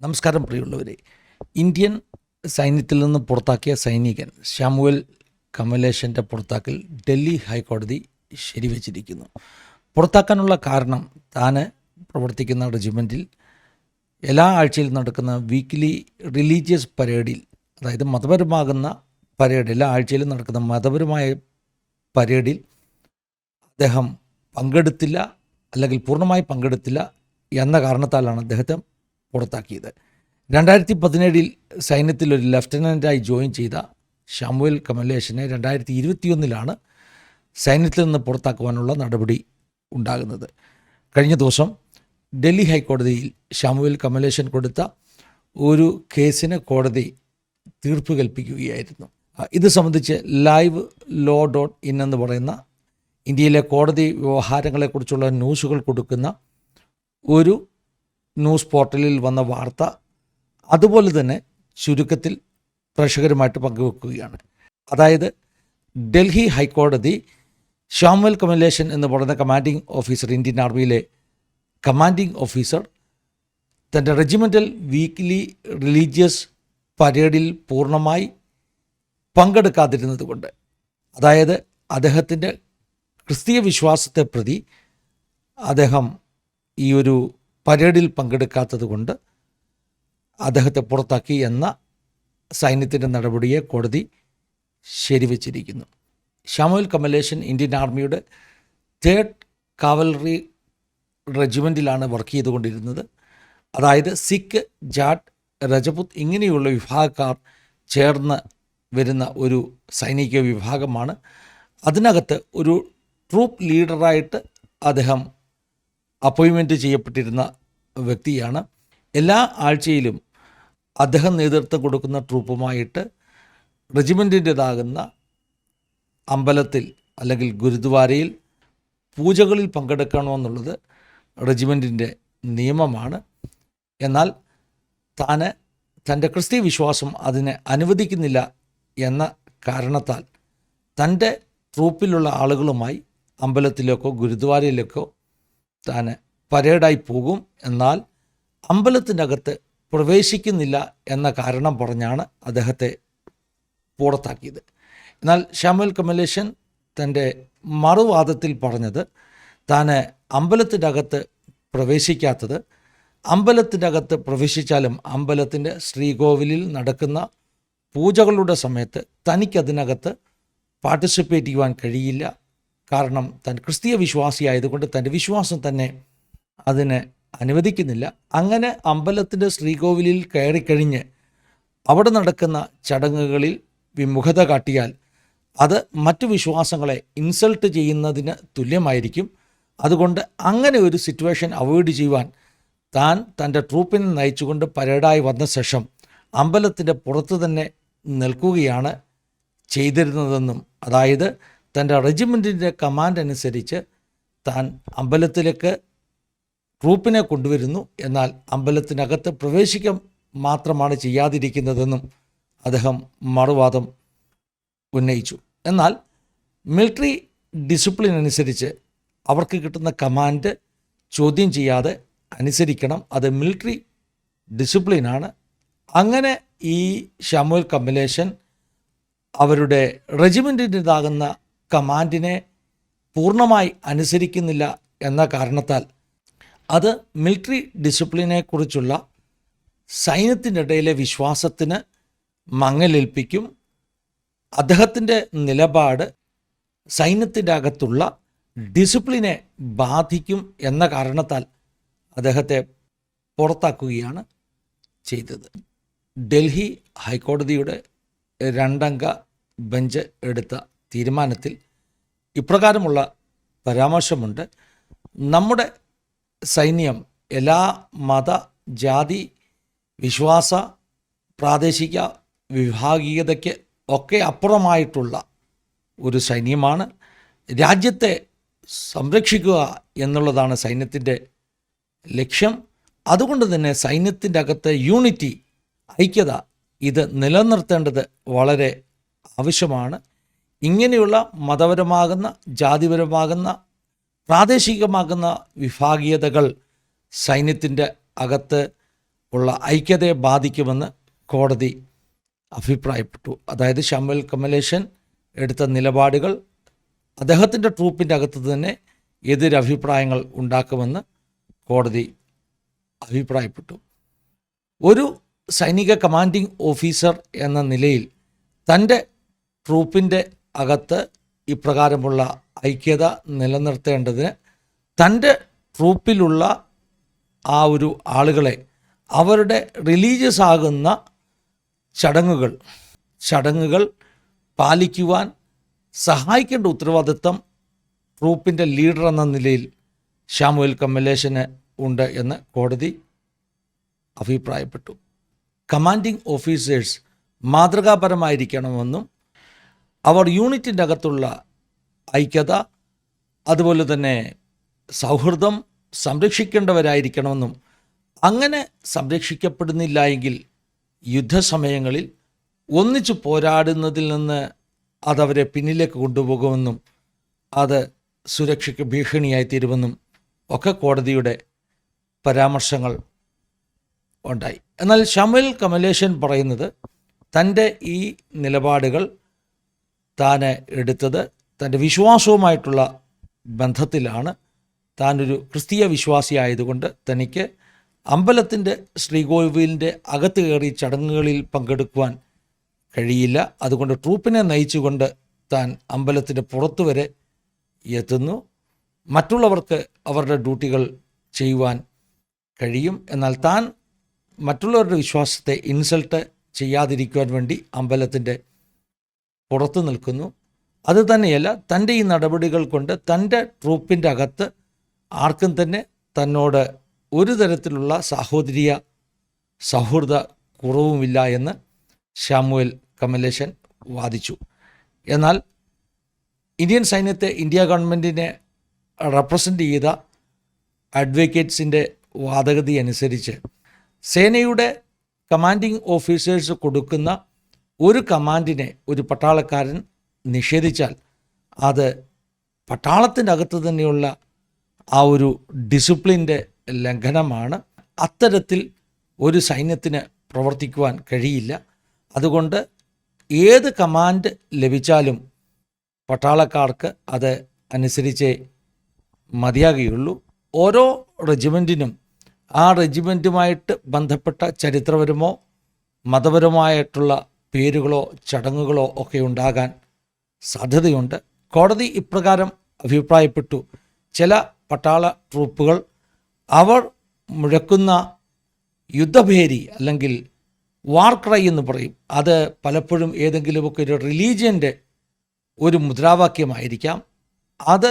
നമസ്കാരം പ്രിയമുള്ളവരെ. ഇന്ത്യൻ സൈന്യത്തിൽ നിന്ന് പുറത്താക്കിയ സൈനികൻ ശാമുവൽ കമലേഷൻ്റെ പുറത്താക്കൽ ഡൽഹി ഹൈക്കോടതി ശരിവച്ചിരിക്കുന്നു. പുറത്താക്കാനുള്ള കാരണം താൻ പ്രവർത്തിക്കുന്ന റെജിമെൻറ്റിൽ എല്ലാ ആഴ്ചയിലും നടക്കുന്ന വീക്ക്ലി റിലീജിയസ് പരേഡിൽ, അതായത് മതപരമാകുന്ന പരേഡ്, എല്ലാ ആഴ്ചയിലും നടക്കുന്ന മതപരമായ പരേഡിൽ അദ്ദേഹം പങ്കെടുത്തില്ല, അല്ലെങ്കിൽ പൂർണ്ണമായി പങ്കെടുത്തില്ല എന്ന കാരണത്താലാണ് അദ്ദേഹത്തെ പുറത്താക്കിയത്. 2017 സൈന്യത്തിൽ ഒരു ലഫ്റ്റനൻ്റായി ജോയിൻ ചെയ്ത ശാമുവൽ കമലേഷനെ 2021 സൈന്യത്തിൽ നിന്ന് പുറത്താക്കുവാനുള്ള നടപടി ഉണ്ടാകുന്നത്. കഴിഞ്ഞ ദിവസം ഡൽഹി ഹൈക്കോടതിയിൽ ശാമുവൽ കമലേഷൻ കൊടുത്ത ഒരു കേസിന് കോടതി തീർപ്പ് കൽപ്പിക്കുകയായിരുന്നു. ഇത് സംബന്ധിച്ച് live.law.in എന്ന് പറയുന്ന ഇന്ത്യയിലെ കോടതി വ്യവഹാരങ്ങളെക്കുറിച്ചുള്ള ന്യൂസുകൾ കൊടുക്കുന്ന ഒരു ന്യൂസ് പോർട്ടലിൽ വന്ന വാർത്ത അതുപോലെ തന്നെ ചുരുക്കത്തിൽ പ്രേക്ഷകരുമായിട്ട് പങ്കുവെക്കുകയാണ്. അതായത് ഡൽഹി ഹൈക്കോടതി ശാമുവൽ കമലേഷൻ എന്ന് പറയുന്ന കമാൻഡിംഗ് ഓഫീസർ, ഇന്ത്യൻ ആർമിയിലെ കമാൻഡിംഗ് ഓഫീസർ, തൻ്റെ റെജിമെൻ്റൽ വീക്ക്ലി റിലീജിയസ് പരേഡിൽ പൂർണ്ണമായി പങ്കെടുക്കാതിരുന്നത് കൊണ്ട്, അതായത് അദ്ദേഹത്തിൻ്റെ ക്രിസ്തീയ വിശ്വാസത്തെ പ്രതി അദ്ദേഹം ഈ ഒരു പരേഡിൽ പങ്കെടുക്കാത്തത് കൊണ്ട് അദ്ദേഹത്തെ പുറത്താക്കി എന്ന സൈന്യത്തിൻ്റെ നടപടിയെ കോടതി ശരിവച്ചിരിക്കുന്നു. ശാമുവൽ കമലേഷൻ ഇന്ത്യൻ ആർമിയുടെ 3rd കാവലറി റെജിമെൻറ്റിലാണ് വർക്ക് ചെയ്തുകൊണ്ടിരുന്നത്. അതായത് സിഖ്, ജാട്ട്, രജപുത്ത് ഇങ്ങനെയുള്ള വിഭാഗക്കാർ ചേർന്ന് വരുന്ന ഒരു സൈനിക വിഭാഗമാണ്. അതിനകത്ത് ഒരു ട്രൂപ്പ് ലീഡറായിട്ട് അദ്ദേഹം അപ്പോയിൻമെൻറ്റ് ചെയ്യപ്പെട്ടിരുന്ന വ്യക്തിയാണ്. എല്ലാ ആഴ്ചയിലും അദ്ദേഹം നേതൃത്വം കൊടുക്കുന്ന ട്രൂപ്പുമായിട്ട് റെജിമെൻറ്റിൻ്റേതാകുന്ന അമ്പലത്തിൽ അല്ലെങ്കിൽ ഗുരുദ്വാരയിൽ പൂജകളിൽ പങ്കെടുക്കണമെന്നുള്ളത് റെജിമെൻറ്റിൻ്റെ നിയമമാണ്. എന്നാൽ തൻ്റെ ക്രിസ്തീയ വിശ്വാസം അതിനെ അനുവദിക്കുന്നില്ല എന്ന കാരണത്താൽ തൻ്റെ ട്രൂപ്പിലുള്ള ആളുകളുമായി അമ്പലത്തിലേക്കോ ഗുരുദ്വാരയിലേക്കോ താൻ പരേഡായി പോകും, എന്നാൽ അമ്പലത്തിനകത്ത് പ്രവേശിക്കുന്നില്ല എന്ന കാരണം പറഞ്ഞാണ് അദ്ദേഹത്തെ പുറത്താക്കിയത്. എന്നാൽ ശാമുവൽ കമലേഷൻ തൻ്റെ മറുവാദത്തിൽ പറഞ്ഞത് താൻ അമ്പലത്തിനകത്ത് പ്രവേശിക്കാത്തത്, അമ്പലത്തിനകത്ത് പ്രവേശിച്ചാലും അമ്പലത്തിൻ്റെ ശ്രീകോവിലിൽ നടക്കുന്ന പൂജകളുടെ സമയത്ത് തനിക്കതിനകത്ത് പാർട്ടിസിപ്പേറ്റ് ചെയ്യുവാൻ കഴിയില്ല. കാരണം താൻ ക്രിസ്തീയ വിശ്വാസിയായതുകൊണ്ട് തൻ്റെ വിശ്വാസം തന്നെ അതിനെ അനുവദിക്കുന്നില്ല. അങ്ങനെ അമ്പലത്തിൻ്റെ ശ്രീകോവിലിൽ കയറിക്കഴിഞ്ഞ് അവിടെ നടക്കുന്ന ചടങ്ങുകളിൽ വിമുഖത കാട്ടിയാൽ അത് മറ്റു വിശ്വാസങ്ങളെ ഇൻസൾട്ട് ചെയ്യുന്നതിന് തുല്യമായിരിക്കും. അതുകൊണ്ട് അങ്ങനെ ഒരു സിറ്റുവേഷൻ അവോയ്ഡ് ചെയ്യുവാൻ താൻ തൻ്റെ ട്രൂപ്പിനെ നയിച്ചുകൊണ്ട് പരേഡായി വന്ന ശേഷം അമ്പലത്തിൻ്റെ പുറത്ത് തന്നെ നിൽക്കുകയാണ് ചെയ്തിരുന്നതെന്നും, അതായത് തൻ്റെ റെജിമെൻറ്റിൻ്റെ കമാൻഡ് അനുസരിച്ച് താൻ അമ്പലത്തിലേക്ക് ട്രൂപ്പിനെ കൊണ്ടുവരുന്നു, എന്നാൽ അമ്പലത്തിനകത്ത് പ്രവേശിക്കാൻ മാത്രമാണ് ചെയ്യാതിരിക്കുന്നതെന്നും അദ്ദേഹം മറുവാദം ഉന്നയിച്ചു. എന്നാൽ മിലിറ്ററി ഡിസിപ്ലിൻ അനുസരിച്ച് അവർക്ക് കിട്ടുന്ന കമാൻഡ് ചോദ്യം ചെയ്യാതെ അനുസരിക്കണം. അത് മിലിറ്ററി ഡിസിപ്ലിനാണ്. അങ്ങനെ ഈ ശാമുവൽ കമലേഷൻ അവരുടെ റെജിമെൻറ്റിൻ്റെതാകുന്ന കമാൻഡിനെ പൂർണ്ണമായി അനുസരിക്കുന്നില്ല എന്ന കാരണത്താൽ അത് മിലിറ്ററി ഡിസിപ്ലിനെക്കുറിച്ചുള്ള സൈന്യത്തിൻ്റെ ഇടയിലെ വിശ്വാസത്തിന് മങ്ങലേൽപ്പിക്കും. അദ്ദേഹത്തിൻ്റെ നിലപാട് സൈന്യത്തിൻ്റെ അകത്തുള്ള ഡിസിപ്ലിനെ ബാധിക്കും എന്ന കാരണത്താൽ അദ്ദേഹത്തെ പുറത്താക്കുകയാണ് ചെയ്തത്. ഡൽഹി ഹൈക്കോടതിയുടെ 2-അംഗ ബെഞ്ച് എടുത്ത തീരുമാനത്തിൽ ഇപ്രകാരമുള്ള പരാമർശമുണ്ട്: നമ്മുടെ സൈന്യം എല്ലാ മത, ജാതി, വിശ്വാസ, പ്രാദേശിക വിഭാഗീയതയ്ക്ക് ഒക്കെ അപ്പുറമായിട്ടുള്ള ഒരു സൈന്യമാണ്. രാജ്യത്തെ സംരക്ഷിക്കുക എന്നുള്ളതാണ് സൈന്യത്തിൻ്റെ ലക്ഷ്യം. അതുകൊണ്ട് തന്നെ സൈന്യത്തിൻ്റെ അകത്തെ യൂണിറ്റി, ഐക്യത, ഇത് നിലനിർത്തേണ്ടത് വളരെ ആവശ്യമാണ്. ഇങ്ങനെയുള്ള മതപരമാകുന്ന, ജാതിപരമാകുന്ന, പ്രാദേശികമാകുന്ന വിഭാഗീയതകൾ സൈന്യത്തിൻ്റെ അകത്ത് ഉള്ള ഐക്യതയെ ബാധിക്കുമെന്ന് കോടതി അഭിപ്രായപ്പെട്ടു. അതായത് ശാമുവേൽ കമലേഷൻ എടുത്ത നിലപാടുകൾ അദ്ദേഹത്തിൻ്റെ ട്രൂപ്പിൻ്റെ അകത്ത് തന്നെ എതിരഭിപ്രായങ്ങൾ ഉണ്ടാക്കുമെന്ന് കോടതി അഭിപ്രായപ്പെട്ടു. ഒരു സൈനിക കമാൻഡിംഗ് ഓഫീസർ എന്ന നിലയിൽ തൻ്റെ ട്രൂപ്പിൻ്റെ അകത്ത് ഇപ്രകാരമുള്ള ഐക്യത നിലനിർത്തേണ്ടതിന് തൻ്റെ ട്രൂപ്പിലുള്ള ആ ഒരു ആളുകളെ അവരുടെ റിലീജിയസ് ആകുന്ന ചടങ്ങുകൾ പാലിക്കുവാൻ സഹായിക്കേണ്ട ഉത്തരവാദിത്വം ട്രൂപ്പിൻ്റെ ലീഡർ എന്ന നിലയിൽ ശാമുവേൽ കമലേഷന് ഉണ്ട് എന്ന് കോടതി അഭിപ്രായപ്പെട്ടു. കമാൻഡിംഗ് ഓഫീസേഴ്സ് മാതൃകാപരമായിരിക്കണമെന്നും അവർ യൂണിറ്റിൻ്റെ അകത്തുള്ള ഐക്യത അതുപോലെ തന്നെ സൗഹൃദം സംരക്ഷിക്കേണ്ടവരായിരിക്കണമെന്നും അങ്ങനെ സംരക്ഷിക്കപ്പെടുന്നില്ല എങ്കിൽ യുദ്ധസമയങ്ങളിൽ ഒന്നിച്ചു പോരാടുന്നതിൽ നിന്ന് അതവരെ പിന്നിലേക്ക് കൊണ്ടുപോകുമെന്നും അത് സുരക്ഷയ്ക്ക് ഭീഷണിയായി തീരുമെന്നും ഒക്കെ കോടതിയുടെ പരാമർശങ്ങൾ ഉണ്ടായി. എന്നാൽ ശാമുവേൽ കമലേഷൻ പറയുന്നത് തൻ്റെ ഈ നിലപാടുകൾ താൻ എടുത്തത് തൻ്റെ വിശ്വാസവുമായിട്ടുള്ള ബന്ധത്തിലാണ്. താനൊരു ക്രിസ്തീയ വിശ്വാസിയായതുകൊണ്ട് തനിക്ക് അമ്പലത്തിൻ്റെ ശ്രീകോവിലിൻ്റെ അകത്ത് കയറി ചടങ്ങുകളിൽ പങ്കെടുക്കുവാൻ കഴിയില്ല. അതുകൊണ്ട് ട്രൂപ്പിനെ നയിച്ചുകൊണ്ട് താൻ അമ്പലത്തിൻ്റെ പുറത്തു വരെ എത്തുന്നു. മറ്റുള്ളവർക്ക് അവരുടെ ഡ്യൂട്ടികൾ ചെയ്യുവാൻ കഴിയും. എന്നാൽ താൻ മറ്റുള്ളവരുടെ വിശ്വാസത്തെ ഇൻസൾട്ട് ചെയ്യാതിരിക്കുവാൻ വേണ്ടി അമ്പലത്തിൻ്റെ പുറത്തു നിൽക്കുന്നു. അത് തന്നെയല്ല, തൻ്റെ ഈ നടപടികൾ കൊണ്ട് തൻ്റെ ട്രൂപ്പിൻ്റെ അകത്ത് ആർക്കും തന്നെ തന്നോട് ഒരു തരത്തിലുള്ള സാഹോദര്യ സൗഹൃദ കുറവുമില്ല എന്ന് ശാമുവേൽ കമലേഷൻ വാദിച്ചു. എന്നാൽ ഇന്ത്യൻ സൈന്യത്തെ ഇന്ത്യ ഗവൺമെൻറ്റിനെ റെപ്രസെൻ്റ് ചെയ്ത അഡ്വക്കേറ്റ്സിൻ്റെ വാദഗതി അനുസരിച്ച് സേനയുടെ കമാൻഡിംഗ് ഓഫീസേഴ്സ് കൊടുക്കുന്ന ഒരു കമാൻഡിനെ ഒരു പട്ടാളക്കാരൻ നിഷേധിച്ചാൽ അത് പട്ടാളത്തിൻ്റെ അകത്ത് തന്നെയുള്ള ആ ഒരു ഡിസിപ്ലിൻ്റെ ലംഘനമാണ്. അത്തരത്തിൽ ഒരു സൈന്യത്തിന് പ്രവർത്തിക്കുവാൻ കഴിയില്ല. അതുകൊണ്ട് ഏത് കമാൻഡ് ലഭിച്ചാലും പട്ടാളക്കാർക്ക് അത് അനുസരിച്ചേ മതിയാകുകയുള്ളൂ. ഓരോ റെജിമെൻറ്റിനും ആ റെജിമെൻറ്റുമായിട്ട് ബന്ധപ്പെട്ട ചരിത്രപരമോ മതപരമായിട്ടുള്ള പേരുകളോ ചടങ്ങുകളോ ഒക്കെ ഉണ്ടാകാൻ സാധ്യതയുണ്ട്. കോടതി ഇപ്രകാരം അഭിപ്രായപ്പെട്ടു. ചില പട്ടാള ട്രൂപ്പുകൾ അവർ മുഴക്കുന്ന യുദ്ധഭേരി അല്ലെങ്കിൽ വാർ ക്രൈ എന്ന് പറയും, അത് പലപ്പോഴും ഏതെങ്കിലുമൊക്കെ ഒരു റിലീജിയൻ്റെ ഒരു മുദ്രാവാക്യമായിരിക്കാം. അത്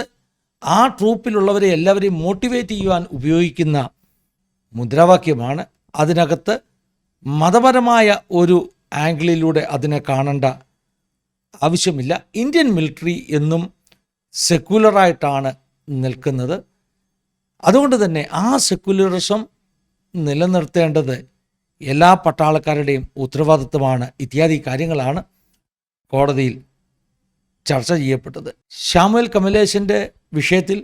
ആ ട്രൂപ്പിലുള്ളവരെ എല്ലാവരെയും മോട്ടിവേറ്റ് ചെയ്യുവാൻ ഉപയോഗിക്കുന്ന മുദ്രാവാക്യമാണ്. അതിനകത്ത് മതപരമായ ഒരു ആംഗിളിലൂടെ അതിനെ കാണേണ്ട ആവശ്യമില്ല. ഇന്ത്യൻ മിലിറ്ററി എന്നും സെക്യുലറായിട്ടാണ് നിൽക്കുന്നത്. അതുകൊണ്ട് തന്നെ ആ സെക്യുലറിസം നിലനിർത്തേണ്ടത് എല്ലാ പട്ടാളക്കാരുടെയും ഉത്തരവാദിത്വമാണ്. ഇത്യാദി കാര്യങ്ങളാണ് കോടതിയിൽ ചർച്ച ചെയ്യപ്പെട്ടത്. ശാമുവേൽ കമലേഷൻ്റെ വിഷയത്തിൽ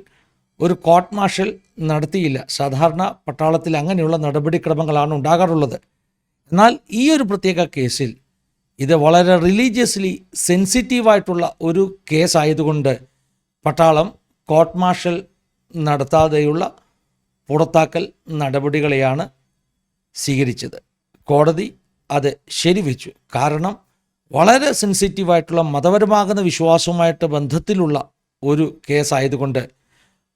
ഒരു കോർട്ട് മാർഷൽ നടത്തിയില്ല. സാധാരണ പട്ടാളത്തിൽ അങ്ങനെയുള്ള നടപടിക്രമങ്ങളാണ് ഉണ്ടാകാറുള്ളത്. എന്നാൽ ഈ ഒരു പ്രത്യേക കേസിൽ ഇത് വളരെ റിലീജിയസ്ലി സെൻസിറ്റീവായിട്ടുള്ള ഒരു കേസായതുകൊണ്ട് പട്ടാളം കോർട്ട് മാർഷൽ നടത്താതെയുള്ള പുറത്താക്കൽ നടപടികളെയാണ് സ്വീകരിച്ചത്. കോടതി അത് ശരിവെച്ചു. കാരണം വളരെ സെൻസിറ്റീവായിട്ടുള്ള മതപരമാകുന്ന വിശ്വാസവുമായിട്ട് ബന്ധത്തിലുള്ള ഒരു കേസായതുകൊണ്ട്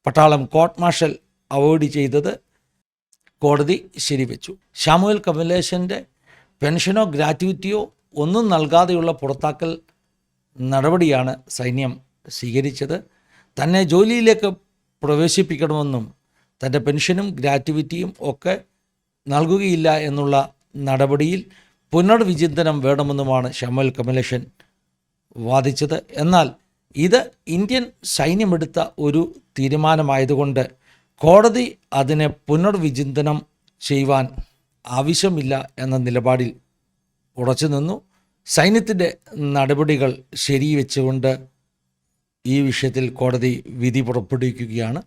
പട്ടാളം കോർട്ട് മാർഷൽ അവോയ്ഡ് ചെയ്തത് കോടതി ശരിവെച്ചു. ശാമുവേൽ കമലേഷൻ്റെ പെൻഷനോ ഗ്രാറ്റുവിറ്റിയോ ഒന്നും നൽകാതെയുള്ള പുറത്താക്കൽ നടപടിയാണ് സൈന്യം സ്വീകരിച്ചത്. തന്നെ ജോലിയിലേക്ക് പ്രവേശിപ്പിക്കണമെന്നും തൻ്റെ പെൻഷനും ഗ്രാറ്റുവിറ്റിയും ഒക്കെ നൽകുകയില്ല എന്നുള്ള നടപടിയിൽ പുനർവിചിന്തനം വേണമെന്നുമാണ് ശാമുവേൽ കമലേഷൻ വാദിച്ചത്. എന്നാൽ ഇത് ഇന്ത്യൻ സൈന്യമെടുത്ത ഒരു തീരുമാനമായതുകൊണ്ട് കോടതി അതിനെ പുനർവിചിന്തനം ചെയ്യുവാൻ ആവശ്യമില്ല എന്ന നിലപാടിൽ ഉറച്ചു നിന്നു. സൈന്യത്തിൻ്റെ നടപടികൾ ശരിവെച്ചുകൊണ്ട് ഈ വിഷയത്തിൽ കോടതി വിധി പുറപ്പെടുവിക്കുകയാണ്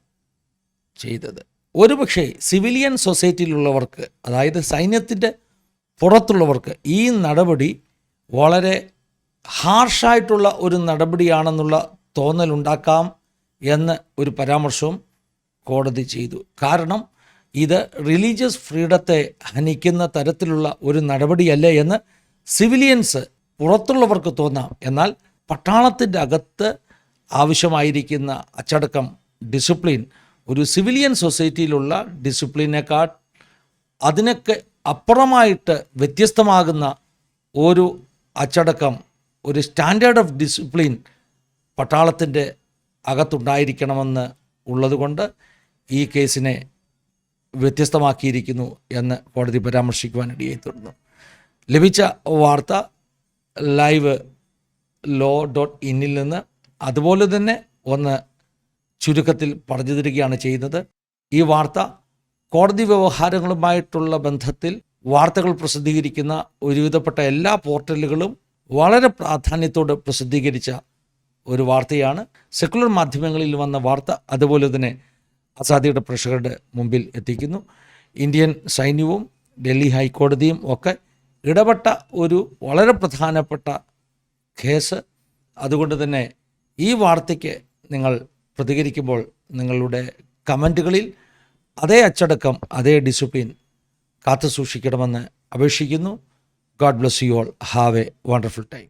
ചെയ്തത്. ഒരുപക്ഷെ സിവിലിയൻ സൊസൈറ്റിയിലുള്ളവർക്ക്, അതായത് സൈന്യത്തിൻ്റെ പുറത്തുള്ളവർക്ക് ഈ നടപടി വളരെ ഹാർഷായിട്ടുള്ള ഒരു നടപടിയാണെന്നുള്ള തോന്നലുണ്ടാക്കാം എന്ന് ഒരു പരാമർശവും കോടതി ചെയ്തു. കാരണം ഇത് റിലീജിയസ് ഫ്രീഡത്തെ ഹനിക്കുന്ന തരത്തിലുള്ള ഒരു നടപടിയല്ല എന്ന് സിവിലിയൻസ് പുറത്തുള്ളവർക്ക് തോന്നാം. എന്നാൽ പട്ടാളത്തിൻ്റെ അകത്ത് ആവശ്യമായിരിക്കുന്ന അച്ചടക്കം, ഡിസിപ്ലിൻ, ഒരു സിവിലിയൻ സൊസൈറ്റിയിലുള്ള ഡിസിപ്ലിനേക്കാൾ അതിനൊക്കെ അപ്പുറമായിട്ട് വ്യത്യസ്തമാകുന്ന ഒരു അച്ചടക്കം, ഒരു സ്റ്റാൻഡേർഡ് ഓഫ് ഡിസിപ്ലിൻ പട്ടാളത്തിൻ്റെ അകത്തുണ്ടായിരിക്കണമെന്ന് ഉള്ളതുകൊണ്ട് ഈ കേസിനെ വ്യത്യസ്തമാക്കിയിരിക്കുന്നു എന്ന് കോടതി പരാമർശിക്കുവാനിടയായി തീർന്നു. ലഭിച്ച വാർത്ത live.law.in നിന്ന് അതുപോലെ തന്നെ ഒന്ന് ചുരുക്കത്തിൽ പറഞ്ഞു തരികയാണ് ചെയ്യുന്നത്. ഈ വാർത്ത കോടതി വ്യവഹാരങ്ങളുമായിട്ടുള്ള ബന്ധത്തിൽ വാർത്തകൾ പ്രസിദ്ധീകരിക്കുന്ന ഒരുവിധപ്പെട്ട എല്ലാ പോർട്ടലുകളും വളരെ പ്രാധാന്യത്തോടെ പ്രസിദ്ധീകരിച്ച ഒരു വാർത്തയാണ്. സെക്കുലർ മാധ്യമങ്ങളിൽ വന്ന വാർത്ത അതുപോലെ തന്നെ ആസാദിയുടെ പ്രേക്ഷകരുടെ മുമ്പിൽ എത്തിക്കുന്നു. ഇന്ത്യൻ സൈന്യവും ഡൽഹി ഹൈക്കോടതിയും ഒക്കെ ഇടപെട്ട ഒരു വളരെ പ്രധാനപ്പെട്ട കേസ്. അതുകൊണ്ട് തന്നെ ഈ വാർത്തയ്ക്ക് നിങ്ങൾ പ്രതികരിക്കുമ്പോൾ നിങ്ങളുടെ കമൻറ്റുകളിൽ അതേ അച്ചടക്കം, അതേ ഡിസിപ്ലിൻ കാത്തു സൂക്ഷിക്കണമെന്ന് അപേക്ഷിക്കുന്നു. God bless you all. Have A wonderful time.